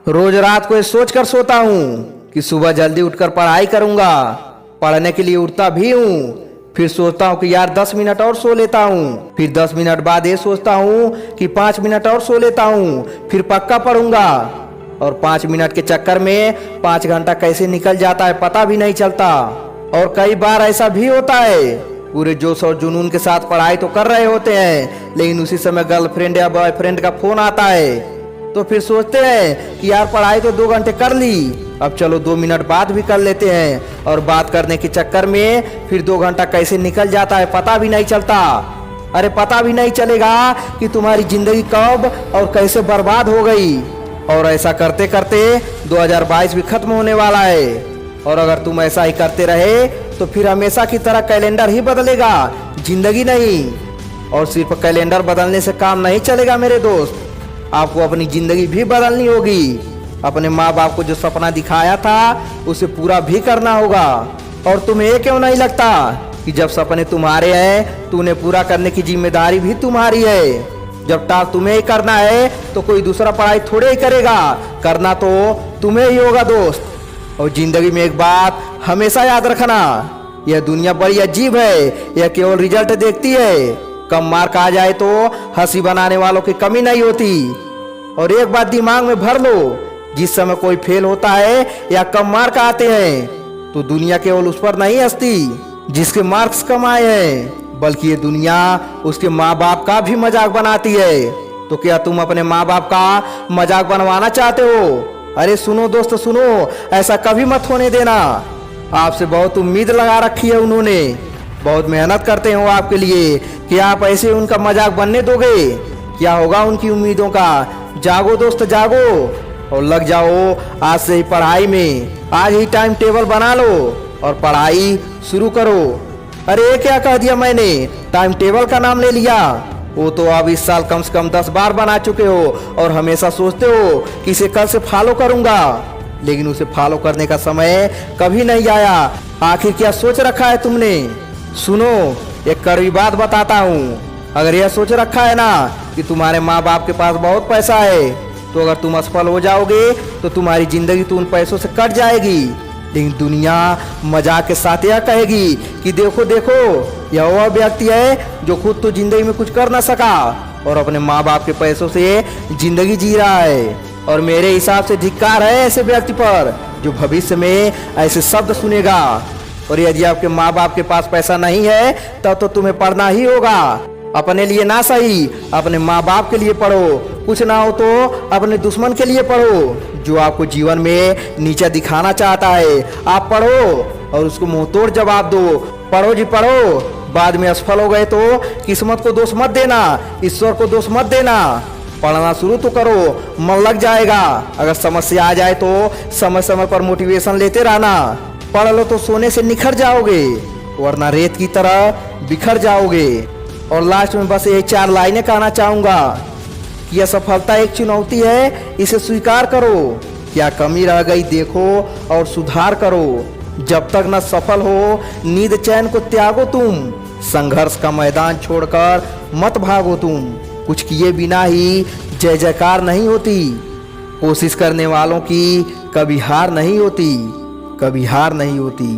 रोज रात को ये सोच कर सोता हूँ कि सुबह जल्दी उठकर पढ़ाई करूंगा। पढ़ने के लिए उठता भी हूँ, फिर सोचता हूँ कि यार 10 मिनट और सो लेता हूँ। फिर 10 मिनट बाद ये सोचता हूँ कि 5 मिनट और सो लेता हूँ, फिर पक्का पढ़ूंगा। और 5 मिनट के चक्कर में 5 घंटा कैसे निकल जाता है पता भी नहीं चलता। और कई बार ऐसा भी होता है, पूरे जोश और जुनून के साथ पढ़ाई तो कर रहे होते हैं, लेकिन उसी समय गर्लफ्रेंड या बॉयफ्रेंड का फोन आता है। तो फिर सोचते हैं कि यार पढ़ाई तो 2 घंटे कर ली, अब चलो 2 मिनट बाद भी कर लेते हैं। और बात करने के चक्कर में फिर 2 घंटा कैसे निकल जाता है पता भी नहीं चलता। अरे पता भी नहीं चलेगा कि तुम्हारी जिंदगी कब और कैसे बर्बाद हो गई। और ऐसा करते करते 2022 भी खत्म होने वाला है। और अगर तुम ऐसा ही करते रहे तो फिर हमेशा की तरह कैलेंडर ही बदलेगा, जिंदगी नहीं। और सिर्फ कैलेंडर बदलने से काम नहीं चलेगा मेरे दोस्त, आपको अपनी जिंदगी भी बदलनी होगी। अपने माँ बाप को जो सपना दिखाया था उसे पूरा भी करना होगा। और तुम्हें ये क्यों नहीं लगता कि जब सपने तुम्हारे हैं तो उन्हें पूरा करने की जिम्मेदारी भी तुम्हारी है। जब टास्क तुम्हें ही करना है तो कोई दूसरा पढ़ाई थोड़े ही करेगा, करना तो तुम्हें ही होगा दोस्त। और जिंदगी में एक बात हमेशा याद रखना, यह दुनिया बड़ी अजीब है, यह केवल रिजल्ट देखती है। कम मार्क आ जाए तो हंसी बनाने वालों की कमी नहीं होती। और एक बात दिमाग में भर लो, जिस समय कोई फेल होता है या कम मार्क आते हैं तो दुनिया केवल उस पर नहीं हंसती जिसके मार्क्स कम आए हैं, बल्कि ये दुनिया उसके माँ बाप का भी मजाक बनाती है। तो क्या तुम अपने माँ बाप का मजाक बनवाना चाहते हो? अरे सुनो दोस्त सुनो, ऐसा कभी मत होने देना। आपसे बहुत उम्मीद लगा रखी है उन्होंने, बहुत मेहनत करते हो आपके लिए, कि आप ऐसे उनका मजाक बनने दोगे? क्या होगा उनकी उम्मीदों का? जागो दोस्त जागो और लग जाओ आज से ही पढ़ाई में। आज ही टाइम टेबल बना लो और पढ़ाई शुरू करो। अरे क्या कह दिया मैंने, टाइम टेबल का नाम ले लिया? वो तो अब इस साल कम से कम 10 बार बना चुके हो और हमेशा सोचते हो कि इसे कल से फॉलो करूंगा, लेकिन उसे फॉलो करने का समय कभी नहीं आया। आखिर क्या सोच रखा है तुमने? सुनो एक कड़वी बात बताता हूँ, अगर यह सोच रखा है ना कि तुम्हारे माँ बाप के पास बहुत पैसा है, तो अगर तुम असफल हो जाओगे तो तुम्हारी जिंदगी तो उन पैसों से कट जाएगी। लेकिन दुनिया मजाक के साथ यह कहेगी कि देखो देखो, यह वह व्यक्ति है जो खुद तो जिंदगी में कुछ कर ना सका और अपने माँ बाप के पैसों से जिंदगी जी रहा है। और मेरे हिसाब से धिक्कार है ऐसे व्यक्ति पर जो भविष्य में ऐसे शब्द सुनेगा। और यदि आपके माँ बाप के पास पैसा नहीं है तब तो तुम्हें पढ़ना ही होगा। अपने लिए ना सही, अपने माँ बाप के लिए पढ़ो, कुछ ना हो तो अपने दुश्मन के लिए पढ़ो जो आपको जीवन में नीचा दिखाना चाहता है। आप पढ़ो और उसको मुंह तोड़ जवाब दो। पढ़ो जी पढ़ो, बाद में असफल हो गए तो किस्मत को दोष मत देना, ईश्वर को दोष मत देना। पढ़ना शुरू तो करो, मन लग जाएगा। अगर समस्या आ जाए तो समय समय पर मोटिवेशन लेते रहना। पढ़ लो तो सोने से निखर जाओगे, वरना रेत की तरह बिखर जाओगे। और लास्ट में बस यही 4 लाइनें कहना चाहूंगा कि यह सफलता एक चुनौती है, इसे स्वीकार करो। क्या कमी रह गई देखो और सुधार करो। जब तक न सफल हो नींद चैन को त्यागो तुम, संघर्ष का मैदान छोड़कर मत भागो तुम। कुछ किए बिना ही जय जयकार नहीं होती, कोशिश करने वालों की कभी हार नहीं होती, कभी हार नहीं होती।